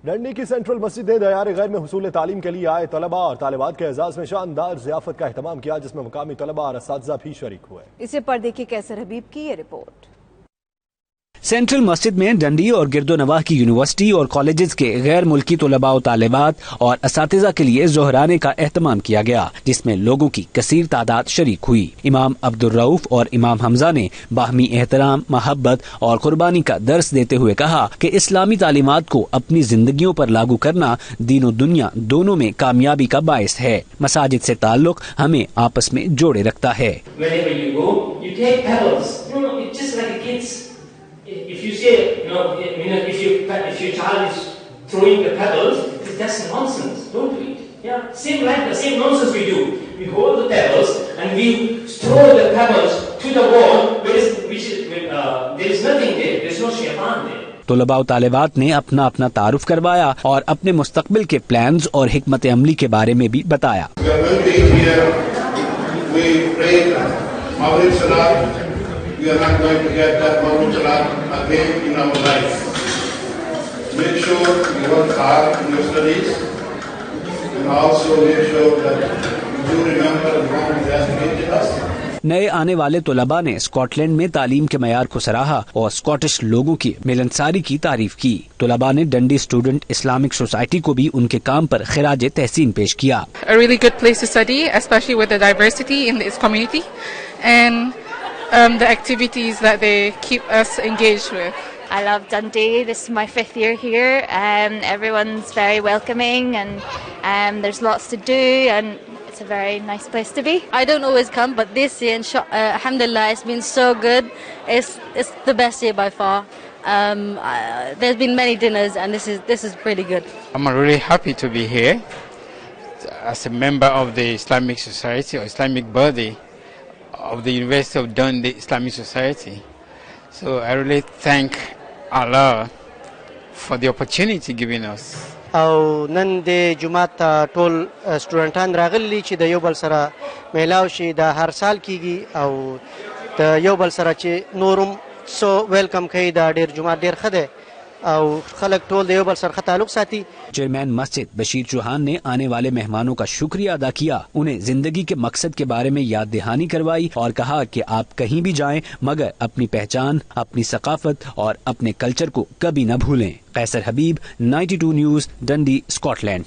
डंडी की सेंट्रल मस्जिद दयार गैर में हुसूल तालीम के लिए आए तलबा और तालिबात के एजाज में शानदार ज़ियाफत का एहतमाम किया, जिसमें मुकामी तलबा और असातिज़ा भी शरीक हुए। इसे पर देखिए कैसर हबीब की ये रिपोर्ट। सेंट्रल मस्जिद में डंडी और गिरदोनवाह की यूनिवर्सिटी और कॉलेजेस के गैर मुल्की तलबा और तालिबात और असातिज़ा के लिए जोहराने का एहतमाम किया गया, जिसमें लोगों की कसीर तादाद शरीक हुई। इमाम अब्दुल रऊफ और इमाम हमजा ने बाहमी एहतराम, मोहब्बत और कुर्बानी का दर्स देते हुए कहा कि इस्लामी तालीमात को अपनी जिंदगियों पर लागू करना दीन और दुनिया दोनों में कामयाबी का बायस है। मसाजिद से ताल्लुक हमें आपस में जोड़े रखता है। If you say, if your child is throwing the pebbles, that's nonsense. Don't do it. Yeah, same like the same nonsense we do. We hold the pebbles and we throw the pebbles to the wall, there is nothing there. There is no shaitan there. तलबा और तालिबात ने अपना अपना तारुफ करवाया और अपने मुस्तकबिल के प्लान्स और हिकमत अमली के बारे में भी बताया। We are not going to get that Maghrib Salat again in our life. Make sure you work hard in your studies and also make sure that you do remember the wrong that created us. नए आने वाले तलबा ने Scotland में तालीम के मयार को सराहा और स्कॉटिश लोगों की मिलनसारी की तारीफ की। तलबा ने डंडी स्टूडेंट इस्लामिक सोसाइटी को भी उनके काम पर खिराज तहसीन पेश किया। A really good place to study, especially with the diversity in its community and the activities that they keep us engaged with. I love Dundee. This is my 5th year here. Everyone's very welcoming and there's lots to do and it's a very nice place to be. I don't always come, but this year, alhamdulillah, it's been so good. It's the best year by far. There's been many dinners and this is pretty good. I'm really happy to be here as a member of the Islamic Society or Islamic body of the University of Dundee Islamic Society. So I really thank Allah for the opportunity given us. او نن د جمعات ټول سټوډنټان راغلي چې د you بل سره میلاو شي، د هر سال کیږي او د you بل سره چې norm so welcome کوي، دا ډیر جمعات ډیر خده او خلک ټول د یو بل سره تعلق ساتي۔ चेयरमैन मस्जिद बशीर चौहान ने आने वाले मेहमानों का शुक्रिया अदा किया, उन्हें जिंदगी के मकसद के बारे में याद दहानी करवाई और कहा कि आप कहीं भी जाएं मगर अपनी पहचान, अपनी सकाफत और अपने कल्चर को कभी न भूलें। कैसर हबीब, 92 न्यूज़, डंडी, स्कॉटलैंड।